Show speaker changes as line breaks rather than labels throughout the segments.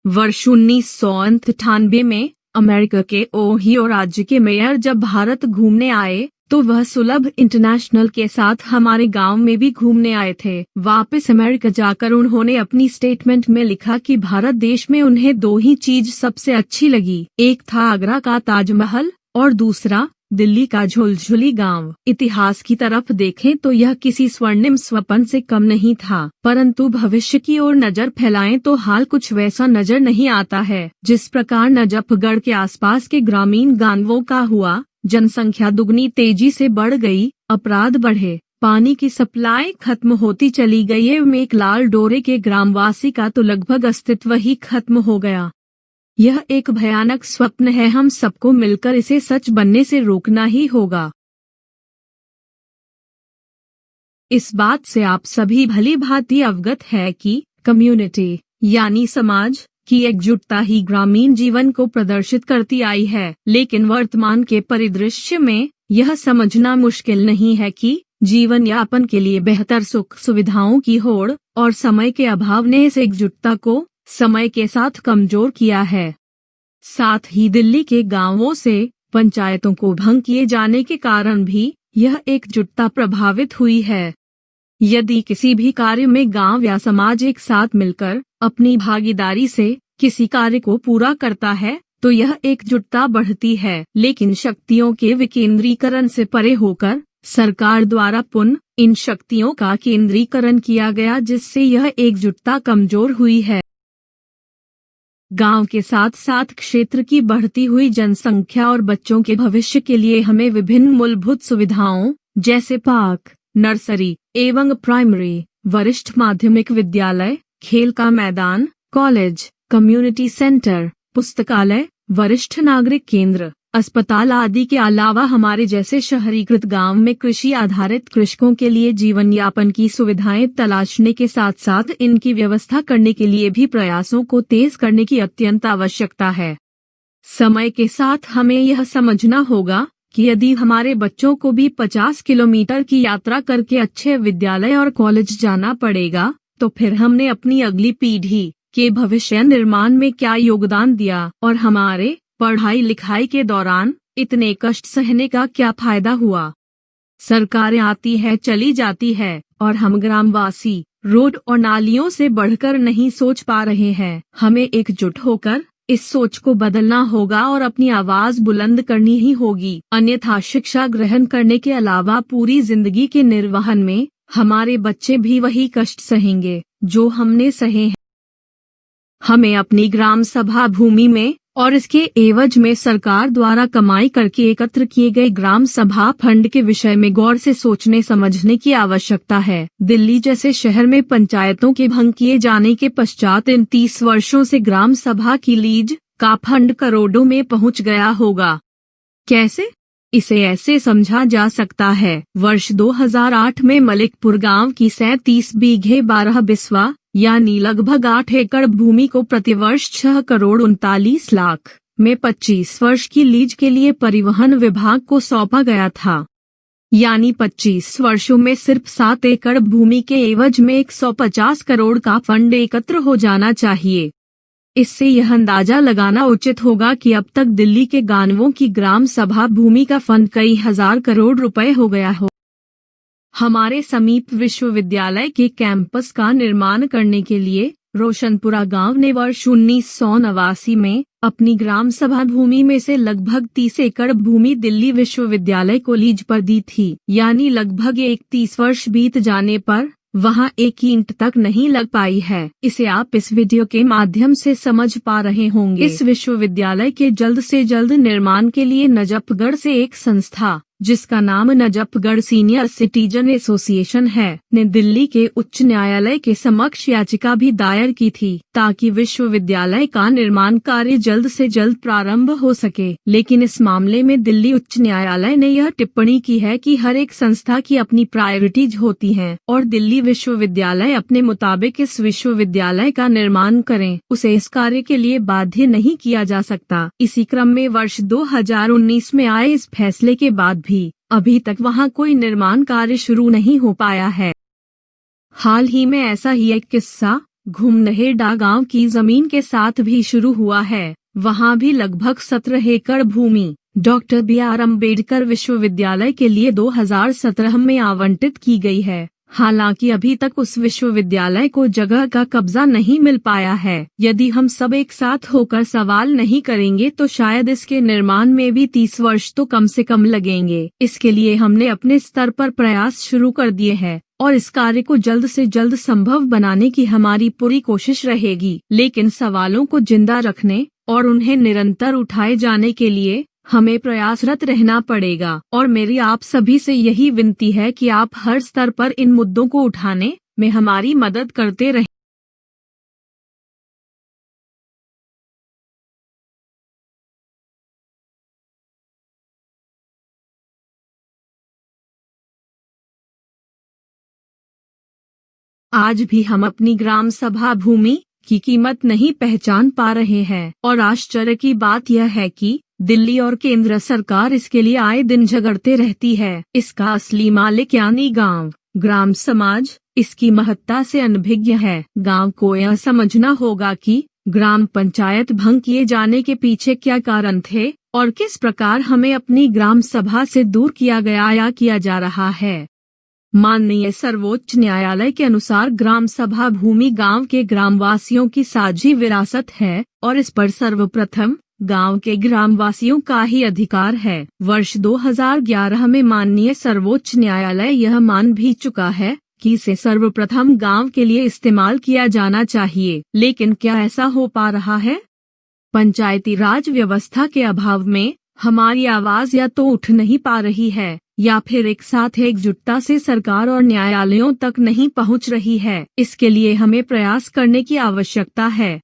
वर्ष 1998 में अमेरिका के ओहियो राज्य के मेयर जब भारत घूमने आए तो वह सुलभ इंटरनेशनल के साथ हमारे गांव में भी घूमने आए थे। वापस अमेरिका जाकर उन्होंने अपनी स्टेटमेंट में लिखा कि भारत देश में उन्हें दो ही चीज सबसे अच्छी लगी, एक था आगरा का ताजमहल और दूसरा दिल्ली का झुलझुली गांव। इतिहास की तरफ देखें तो यह किसी स्वर्णिम स्वप्न से कम नहीं था, परंतु भविष्य की ओर नजर फैलाएं तो हाल कुछ वैसा नजर नहीं आता है जिस प्रकार नजफगढ़ के आसपास के ग्रामीण गांवों का हुआ। जनसंख्या दुगनी तेजी से बढ़ गई, अपराध बढ़े, पानी की सप्लाई खत्म होती चली गई है। एक लाल डोरे के ग्रामवासी का तो लगभग अस्तित्व ही खत्म हो गया। यह एक भयानक स्वप्न है, हम सबको मिलकर इसे सच बनने से रोकना ही होगा। इस बात से आप सभी भली भांति अवगत है कि कम्युनिटी यानी समाज की एकजुटता ही ग्रामीण जीवन को प्रदर्शित करती आई है, लेकिन वर्तमान के परिदृश्य में यह समझना मुश्किल नहीं है कि जीवन यापन के लिए बेहतर सुख सुविधाओं की होड़ और समय के अभाव ने इस एकजुटता को समय के साथ कमजोर किया है। साथ ही दिल्ली के गांवों से पंचायतों को भंग किए जाने के कारण भी यह एकजुटता प्रभावित हुई है। यदि किसी भी कार्य में गांव या समाज एक साथ मिलकर अपनी भागीदारी से किसी कार्य को पूरा करता है तो यह एकजुटता बढ़ती है, लेकिन शक्तियों के विकेंद्रीकरण से परे होकर सरकार द्वारा पुनः इन शक्तियों का केंद्रीकरण किया गया, जिससे यह एकजुटता कमजोर हुई है। गांव के साथ साथ क्षेत्र की बढ़ती हुई जनसंख्या और बच्चों के भविष्य के लिए हमें विभिन्न मूलभूत सुविधाओं जैसे पार्क, नर्सरी एवं प्राइमरी, वरिष्ठ माध्यमिक विद्यालय, खेल का मैदान, कॉलेज, कम्युनिटी सेंटर, पुस्तकालय, वरिष्ठ नागरिक केंद्र, अस्पताल आदि के अलावा हमारे जैसे शहरीकृत गांव में कृषि आधारित कृषकों के लिए जीवन यापन की सुविधाएं तलाशने के साथ साथ इनकी व्यवस्था करने के लिए भी प्रयासों को तेज करने की अत्यंत आवश्यकता है। समय के साथ हमें यह समझना होगा कि यदि हमारे बच्चों को भी 50 किलोमीटर की यात्रा करके अच्छे विद्यालय और कॉलेज जाना पड़ेगा तो फिर हमने अपनी अगली पीढ़ी के भविष्य निर्माण में क्या योगदान दिया और हमारे पढ़ाई लिखाई के दौरान इतने कष्ट सहने का क्या फायदा हुआ। सरकारें आती है चली जाती है और हम ग्रामवासी रोड और नालियों से बढ़कर नहीं सोच पा रहे हैं। हमें एकजुट होकर इस सोच को बदलना होगा और अपनी आवाज बुलंद करनी ही होगी, अन्यथा शिक्षा ग्रहण करने के अलावा पूरी जिंदगी के निर्वहन में हमारे बच्चे भी वही कष्ट सहेंगे जो हमने सहे हैं। हमें अपनी ग्राम सभा भूमि में और इसके एवज में सरकार द्वारा कमाई करके एकत्र किए गए ग्राम सभा फंड के विषय में गौर से सोचने समझने की आवश्यकता है। दिल्ली जैसे शहर में पंचायतों के भंग किए जाने के पश्चात इन 30 वर्षों से ग्राम सभा की लीज का फंड करोड़ों में पहुंच गया होगा। कैसे? इसे ऐसे समझा जा सकता है। वर्ष 2008 में मलिकपुर गांव की 37 बीघे 12 बिस्वा यानी लगभग 8 एकड़ भूमि को प्रतिवर्ष 6 करोड़ 39 लाख में 25 वर्ष की लीज के लिए परिवहन विभाग को सौंपा गया था। यानी 25 वर्षों में सिर्फ 7 एकड़ भूमि के एवज में 150 करोड़ का फंड एकत्र हो जाना चाहिए। इससे यह अंदाजा लगाना उचित होगा कि अब तक दिल्ली के गांवों की ग्राम सभा भूमि का फंड कई हजार करोड़ रुपए हो गया हो। हमारे समीप विश्वविद्यालय के कैंपस का निर्माण करने के लिए रोशनपुरा गांव ने वर्ष 1989 में अपनी ग्राम सभा भूमि में से लगभग 30 एकड़ भूमि दिल्ली विश्वविद्यालय को लीज पर दी थी। यानी लगभग 31 वर्ष बीत जाने पर वहां एक ईंट तक नहीं लग पाई है। इसे आप इस वीडियो के माध्यम से समझ पा रहे होंगे। इस विश्वविद्यालय के जल्द से जल्द निर्माण के लिए नजफगढ़ से एक संस्था जिसका नाम नजफगढ़ सीनियर सिटीजन एसोसिएशन है ने दिल्ली के उच्च न्यायालय के समक्ष याचिका भी दायर की थी ताकि विश्वविद्यालय का निर्माण कार्य जल्द से जल्द प्रारंभ हो सके। लेकिन इस मामले में दिल्ली उच्च न्यायालय ने यह टिप्पणी की है कि हर एक संस्था की अपनी प्रायोरिटीज होती हैं और दिल्ली विश्वविद्यालय अपने मुताबिक इस विश्वविद्यालय का निर्माण करें, उसे इस कार्य के लिए बाध्य नहीं किया जा सकता। इसी क्रम में वर्ष 2019 में आए इस फैसले के बाद भी अभी तक वहां कोई निर्माण कार्य शुरू नहीं हो पाया है। हाल ही में ऐसा ही एक किस्सा घुमनहेड़ा गांव की जमीन के साथ भी शुरू हुआ है। वहां भी लगभग 17 एकड़ भूमि डॉक्टर BR अम्बेडकर विश्वविद्यालय के लिए 2017 में आवंटित की गई है। हालांकि अभी तक उस विश्वविद्यालय को जगह का कब्जा नहीं मिल पाया है। यदि हम सब एक साथ होकर सवाल नहीं करेंगे तो शायद इसके निर्माण में भी 30 वर्ष तो कम से कम लगेंगे। इसके लिए हमने अपने स्तर पर प्रयास शुरू कर दिए हैं और इस कार्य को जल्द से जल्द संभव बनाने की हमारी पूरी कोशिश रहेगी। लेकिन सवालों को जिंदा रखने और उन्हें निरंतर उठाए जाने के लिए हमें प्रयासरत रहना पड़ेगा। और मेरी आप सभी से यही विनती है कि आप हर स्तर पर इन मुद्दों को उठाने में हमारी मदद करते रहें। आज भी हम अपनी ग्राम सभा भूमि की कीमत नहीं पहचान पा रहे हैं और आश्चर्य की बात यह है कि दिल्ली और केंद्र सरकार इसके लिए आए दिन झगड़ते रहती है। इसका असली मालिक यानी गांव, ग्राम समाज इसकी महत्ता से अनभिज्ञ है। गांव को यह समझना होगा कि ग्राम पंचायत भंग किए जाने के पीछे क्या कारण थे और किस प्रकार हमें अपनी ग्राम सभा से दूर किया गया या किया जा रहा है। माननीय सर्वोच्च न्यायालय के अनुसार ग्राम सभा भूमि गांव के ग्रामवासियों की साझी विरासत है और इस पर सर्वप्रथम गांव के ग्रामवासियों का ही अधिकार है। वर्ष 2011 में माननीय सर्वोच्च न्यायालय यह मान भी चुका है कि इसे सर्वप्रथम गांव के लिए इस्तेमाल किया जाना चाहिए। लेकिन क्या ऐसा हो पा रहा है? पंचायती राज व्यवस्था के अभाव में हमारी आवाज या तो उठ नहीं पा रही है या फिर एक साथ एकजुटता से सरकार और न्यायालयों तक नहीं पहुंच रही है। इसके लिए हमें प्रयास करने की आवश्यकता है।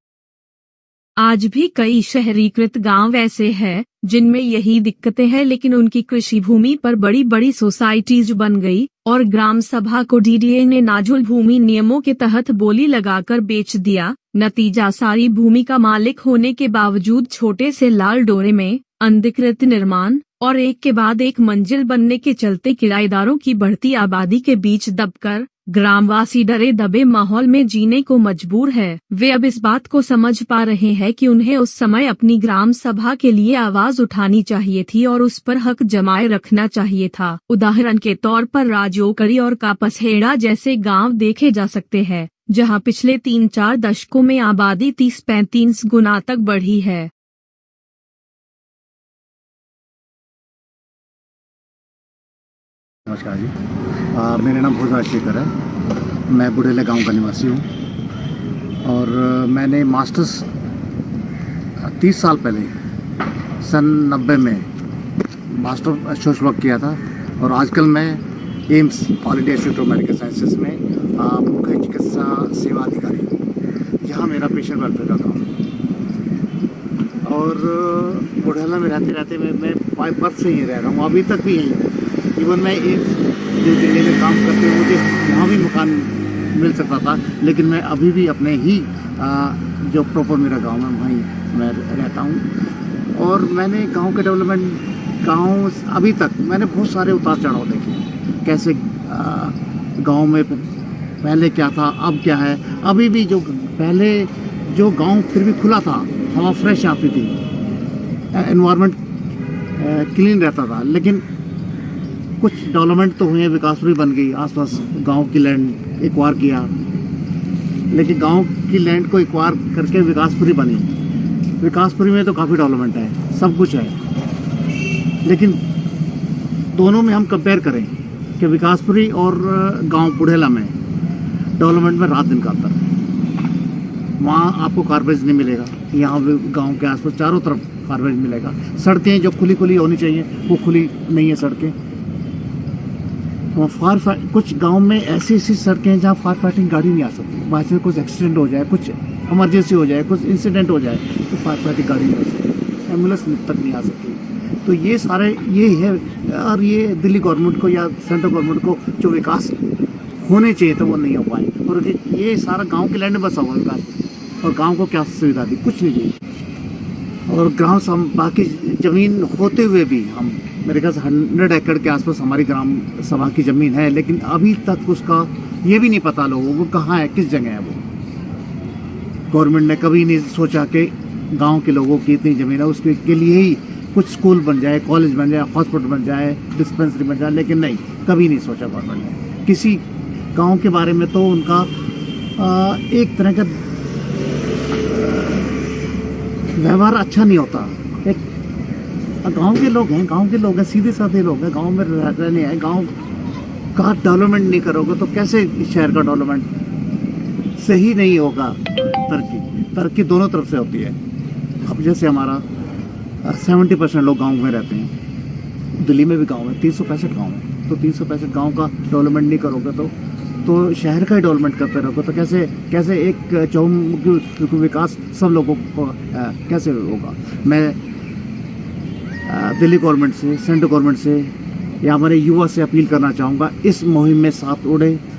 आज भी कई शहरीकृत गांव ऐसे हैं जिनमें यही दिक्कतें हैं, लेकिन उनकी कृषि भूमि पर बड़ी बड़ी सोसाइटीज बन गई और ग्राम सभा को DDA ने नाजुल भूमि नियमों के तहत बोली लगाकर बेच दिया। नतीजा सारी भूमि का मालिक होने के बावजूद छोटे से लाल डोरे में अनधिकृत निर्माण और एक के बाद एक मंजिल बनने के चलते किराएदारों की बढ़ती आबादी के बीच दबकर ग्रामवासी डरे दबे माहौल में जीने को मजबूर है। वे अब इस बात को समझ पा रहे हैं कि उन्हें उस समय अपनी ग्राम सभा के लिए आवाज उठानी चाहिए थी और उस पर हक जमाए रखना चाहिए था। उदाहरण के तौर पर राजोकड़ी और कापसहेड़ा जैसे गांव देखे जा सकते हैं जहां पिछले 3-4 दशकों में आबादी 30-35 गुना तक बढ़ी है।
नमस्कार जी, मेरा नाम भोजा शेखर है। मैं बुढ़ेले गांव का निवासी हूँ और मैंने मास्टर्स 30 साल पहले सन 90 में मास्टर सोशल वर्क किया था और आजकल मैं AIIMS all India institute of medical sciences में मुख्य चिकित्सा सेवा अधिकारी हूँ। यहाँ मेरा पेशेंट वेलफेयर का काम और बुढ़ेला में रहते रहते मैं 5 वर्ष से ही रह रहा हूँ, अभी तक भी यहीं। इवन मैं एक जो दिल्ली में काम करते हुए मुझे वहाँ भी मकान मिल सकता था, लेकिन मैं अभी भी अपने ही जो प्रॉपर मेरा गांव है वहीं मैं रहता हूँ। और मैंने गांव के डेवलपमेंट गांव अभी तक मैंने बहुत सारे उतार चढ़ाव देखे, कैसे गांव में पहले क्या था अब क्या है। अभी भी जो पहले जो गांव फिर भी खुला था, हवा फ्रेश आती थी, एनवायरनमेंट क्लीन रहता था, लेकिन कुछ डेवलपमेंट तो हुए, विकासपुरी बन गई, आसपास गांव की लैंड एक्वायर किया, लेकिन गांव की लैंड को एक्वायर करके विकासपुरी बनी। विकासपुरी में तो काफ़ी डेवलपमेंट है, सब कुछ है, लेकिन दोनों में हम कंपेयर करें कि विकासपुरी और गांव बुढ़ेला में डेवलपमेंट में रात दिन का अंतर है। वहाँ आपको गार्बेज नहीं मिलेगा, यहाँ गांव के आसपास चारों तरफ गार्बेज मिलेगा। सड़कें जो खुली खुली होनी चाहिए वो खुली नहीं है सड़कें। कुछ गांव में ऐसी सड़कें हैं जहाँ फायर फाइटिंग गाड़ी नहीं आ सकती। बाई चांस कुछ एक्सीडेंट हो जाए, कुछ इमरजेंसी हो जाए, कुछ इंसिडेंट हो जाए तो फायर फाइटिंग गाड़ी नहीं आ सकती, एम्बुलेंस तक नहीं आ सकती। तो ये सारे ये है। और ये दिल्ली गवर्नमेंट को या सेंट्रल गवर्नमेंट को जो विकास होने चाहिए तो वो नहीं हो पाए। और ये सारा गाँव के लैंड में बसा हुआ विकास, और गाँव को क्या सुविधा दी, कुछ नहीं चाहिए। और गाँव बाकी ज़मीन होते हुए भी हम मेरे ख्याल से 100 एकड़ के आसपास हमारी ग्राम सभा की ज़मीन है, लेकिन अभी तक उसका ये भी नहीं पता लोगों को कहाँ है, किस जगह है वो। गवर्नमेंट ने कभी नहीं सोचा कि गांव के लोगों की इतनी ज़मीन है उसके के लिए ही कुछ स्कूल बन जाए, कॉलेज बन जाए, हॉस्पिटल बन जाए, डिस्पेंसरी बन जाए, लेकिन नहीं, कभी नहीं सोचा गवर्नमेंट ने किसी गांव के बारे में। तो उनका एक तरह का व्यवहार अच्छा नहीं होता। एक गांव के लोग हैं, सीधे साधे लोग हैं, गांव में रहने हैं, गांव का डेवलपमेंट नहीं करोगे तो कैसे शहर का डेवलपमेंट सही नहीं होगा। तरक्की दोनों तरफ से होती है। अब जैसे हमारा 70% लोग गांव में रहते हैं, दिल्ली में भी गांव है, 365 गांव है, तो 365 गांव का डेवलपमेंट नहीं करोगे तो शहर का ही डेवलपमेंट करते रहोगे तो कैसे एक चौमुखी विकास सब लोगों को कैसे होगा। मैं दिल्ली गवर्नमेंट से, सेंट्रल गवर्नमेंट से या हमारे युवा से अपील करना चाहूँगा, इस मुहिम में साथ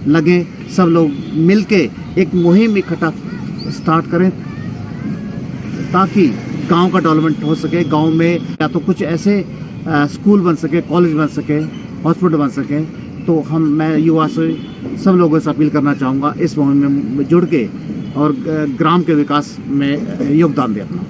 लगे, सब लोग मिलके एक मुहिम इकट्ठा स्टार्ट करें ताकि गांव का डेवलपमेंट हो सके। गांव में या तो कुछ ऐसे स्कूल बन सके, कॉलेज बन सके, हॉस्पिटल बन सके। तो मैं युवा से सब लोगों से अपील करना चाहूँगा इस मुहिम में जुड़ के और ग्राम के विकास में योगदान दें अपना।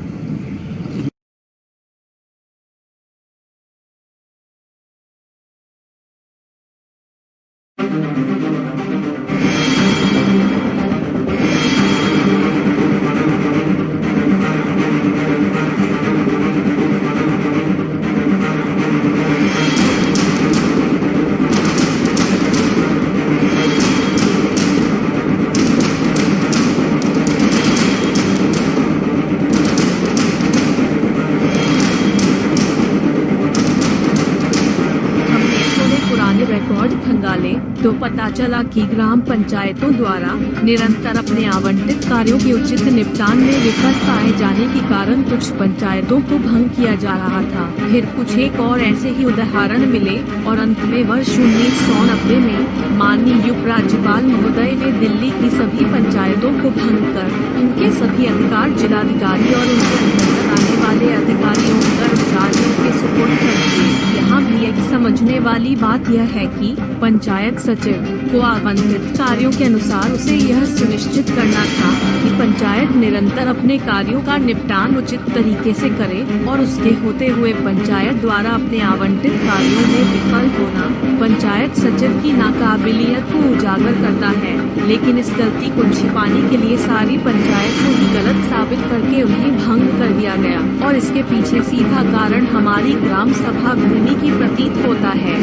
रिकॉर्ड खंगाले तो पता चला कि ग्राम पंचायतों द्वारा निरंतर अपने आवंटित कार्यों के उचित निपटान में विफल पाए जाने के कारण कुछ पंचायतों को भंग किया जा रहा था। फिर कुछ एक और ऐसे ही उदाहरण मिले और अंत में वर्ष 1990 में माननीय उपराज्यपाल महोदय ने दिल्ली की सभी पंचायतों को भंग कर उनके सभी अधिकार जिलाधिकारी और उनके अंतर्गत आने वाले अधिकारियों कर्मचारियों के सुपुर्द कर दिए। यहाँ भी एक समझने वाली बात यह है कि पंचायत सचिव को आवंटित कार्यों के अनुसार उसे यह सुनिश्चित करना था कि पंचायत निरंतर अपने कार्यों का निपटान उचित तरीके से करे और उसके होते हुए पंचायत द्वारा अपने आवंटित कार्यों में विफल होना पंचायत सचिव की नाकाबिलियत को उजागर करता है। लेकिन इस गलती को छिपाने के लिए सारी पंचायत को ही गलत साबित करके उन्हें भंग कर दिया गया और इसके पीछे सीधा कारण हमारी ग्राम सभा भूमि की प्रतीत होता है।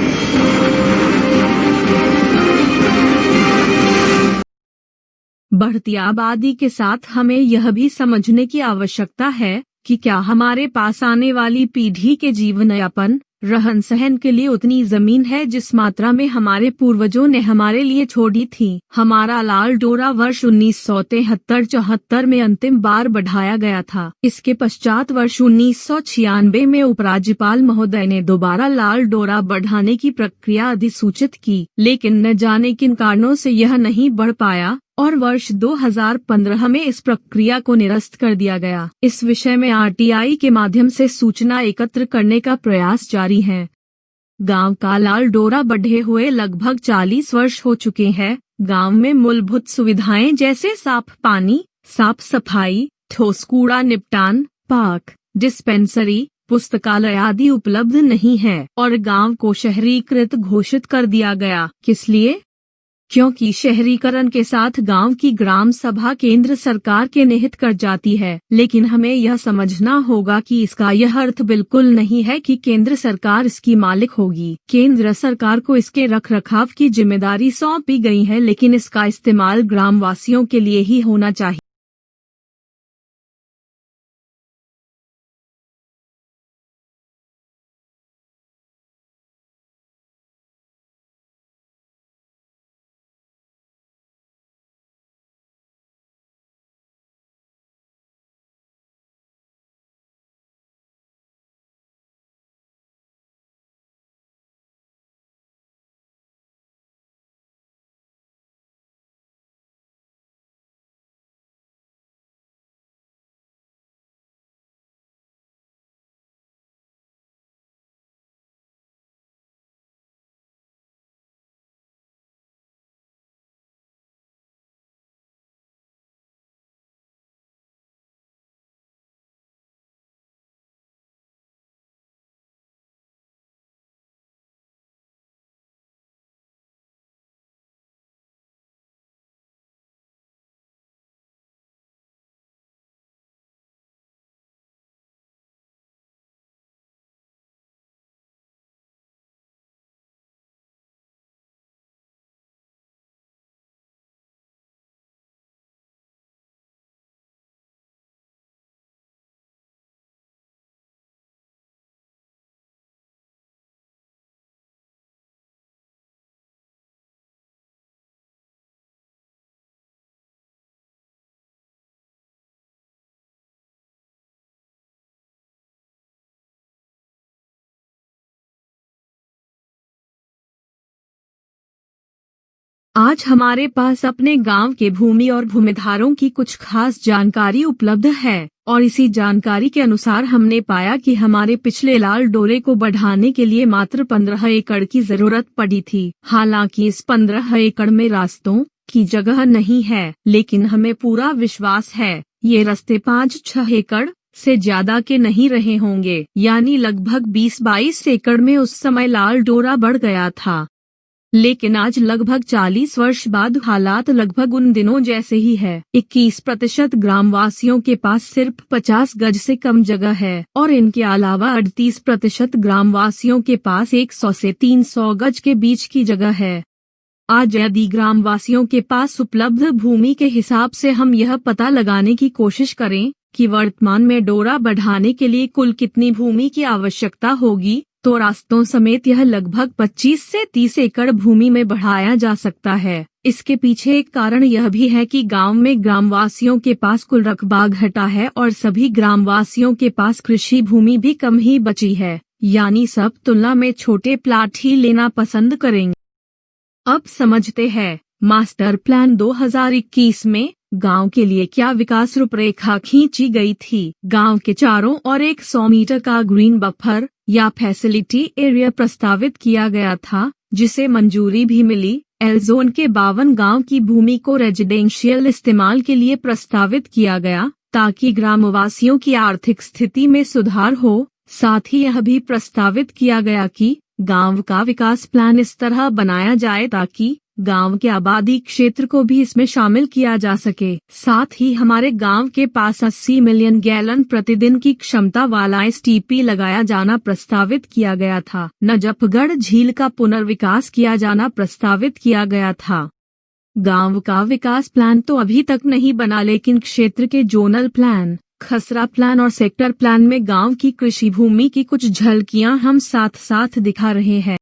बढ़ती आबादी के साथ हमें यह भी समझने की आवश्यकता है कि क्या हमारे पास आने वाली पीढ़ी के जीवन यापन रहन सहन के लिए उतनी जमीन है जिस मात्रा में हमारे पूर्वजों ने हमारे लिए छोड़ी थी। हमारा लाल डोरा वर्ष 1973-74 में अंतिम बार बढ़ाया गया था। इसके पश्चात वर्ष 1996 में उपराज्यपाल महोदय ने दोबारा लाल डोरा बढ़ाने की प्रक्रिया अधिसूचित की, लेकिन न जाने किन कारणों से यह नहीं बढ़ पाया और वर्ष 2015 में इस प्रक्रिया को निरस्त कर दिया गया। इस विषय में आरटीआई के माध्यम से सूचना एकत्र करने का प्रयास जारी है। गांव का लाल डोरा बढ़े हुए लगभग 40 वर्ष हो चुके हैं। गांव में मूलभूत सुविधाएं जैसे साफ पानी, साफ सफाई, ठोस कूड़ा निपटान, पार्क, डिस्पेंसरी, पुस्तकालय आदि उपलब्ध नहीं है और गांव को शहरीकृत घोषित कर दिया गया। किस लिए? क्योंकि शहरीकरण के साथ गांव की ग्राम सभा केंद्र सरकार के निहित कर जाती है। लेकिन हमें यह समझना होगा कि इसका यह अर्थ बिल्कुल नहीं है कि केंद्र सरकार इसकी मालिक होगी। केंद्र सरकार को इसके रखरखाव की जिम्मेदारी सौंपी गई है, लेकिन इसका इस्तेमाल ग्रामवासियों के लिए ही होना चाहिए। आज हमारे पास अपने गांव के भूमि और भूमिधारों की कुछ खास जानकारी उपलब्ध है और इसी जानकारी के अनुसार हमने पाया कि हमारे पिछले लाल डोरे को बढ़ाने के लिए मात्र 15 एकड़ की जरूरत पड़ी थी। हालांकि इस 15 एकड़ में रास्तों की जगह नहीं है, लेकिन हमें पूरा विश्वास है ये रास्ते 5-6 एकड़ से ज्यादा के नहीं रहे होंगे, यानी लगभग 20-22 एकड़ में उस समय लाल डोरा बढ़ गया था। लेकिन आज लगभग 40 वर्ष बाद हालात लगभग उन दिनों जैसे ही है। 21% ग्रामवासियों के पास सिर्फ 50 गज से कम जगह है और इनके अलावा 38% ग्रामवासियों के पास 100 से 300 गज के बीच की जगह है। आज यदि ग्रामवासियों के पास उपलब्ध भूमि के हिसाब से हम यह पता लगाने की कोशिश करें कि वर्तमान में डोरा बढ़ाने के लिए कुल कितनी भूमि की आवश्यकता होगी, तो रास्तों समेत यह लगभग 25 से 30 एकड़ भूमि में बढ़ाया जा सकता है। इसके पीछे एक कारण यह भी है कि गांव में ग्रामवासियों के पास कुल रकबा घटा है और सभी ग्रामवासियों के पास कृषि भूमि भी कम ही बची है, यानी सब तुलना में छोटे प्लाट ही लेना पसंद करेंगे। अब समझते हैं मास्टर प्लान 2021 में गांव के लिए क्या विकास रूपरेखा खींची गई थी। गांव के चारों ओर 100 मीटर का ग्रीन बफर या फैसिलिटी एरिया प्रस्तावित किया गया था, जिसे मंजूरी भी मिली। एल जोन के 52 गांव की भूमि को रेजिडेंशियल इस्तेमाल के लिए प्रस्तावित किया गया ताकि ग्रामवासियों की आर्थिक स्थिति में सुधार हो। साथ ही यह भी प्रस्तावित किया गया कि गांव का विकास प्लान इस तरह बनाया जाए ताकि गांव के आबादी क्षेत्र को भी इसमें शामिल किया जा सके। साथ ही हमारे गांव के पास 80 मिलियन गैलन प्रतिदिन की क्षमता वाला एसटीपी लगाया जाना प्रस्तावित किया गया था। नजफगढ़ झील का पुनर्विकास किया जाना प्रस्तावित किया गया था। गांव का विकास प्लान तो अभी तक नहीं बना, लेकिन क्षेत्र के जोनल प्लान, खसरा प्लान और सेक्टर प्लान में गांव की कृषि भूमि की कुछ झलकियां हम साथ साथ दिखा रहे हैं।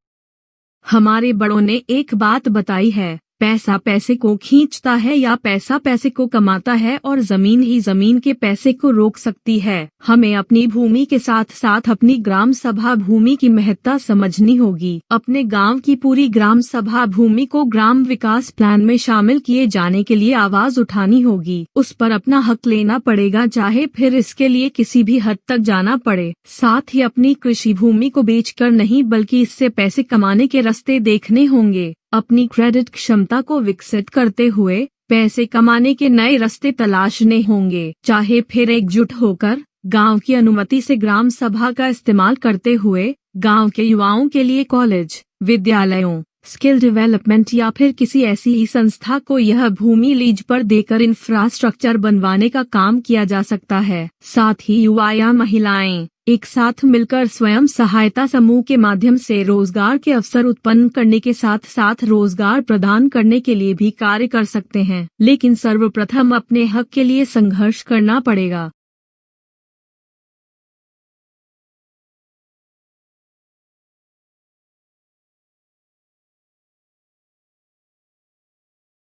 हमारे बड़ों ने एक बात बताई है, पैसा पैसे को खींचता है या पैसा पैसे को कमाता है और जमीन ही जमीन के पैसे को रोक सकती है। हमें अपनी भूमि के साथ साथ अपनी ग्राम सभा भूमि की महत्ता समझनी होगी। अपने गांव की पूरी ग्राम सभा भूमि को ग्राम विकास प्लान में शामिल किए जाने के लिए आवाज उठानी होगी। उस पर अपना हक लेना पड़ेगा, चाहे फिर इसके लिए किसी भी हद तक जाना पड़े। साथ ही अपनी कृषि भूमि को बेचकर नहीं, बल्कि इससे पैसे कमाने के रास्ते देखने होंगे। अपनी क्रेडिट क्षमता को विकसित करते हुए पैसे कमाने के नए रास्ते तलाशने होंगे, चाहे फिर एकजुट होकर गांव की अनुमति से ग्राम सभा का इस्तेमाल करते हुए गांव के युवाओं के लिए कॉलेज, विद्यालयों, स्किल डेवलपमेंट या फिर किसी ऐसी ही संस्था को यह भूमि लीज पर देकर इंफ्रास्ट्रक्चर बनवाने का काम किया जा सकता है। साथ ही युवा या महिलाएं एक साथ मिलकर स्वयं सहायता समूह के माध्यम से रोजगार के अवसर उत्पन्न करने के साथ साथ रोजगार प्रदान करने के लिए भी कार्य कर सकते हैं। लेकिन सर्वप्रथम अपने हक के लिए संघर्ष करना पड़ेगा।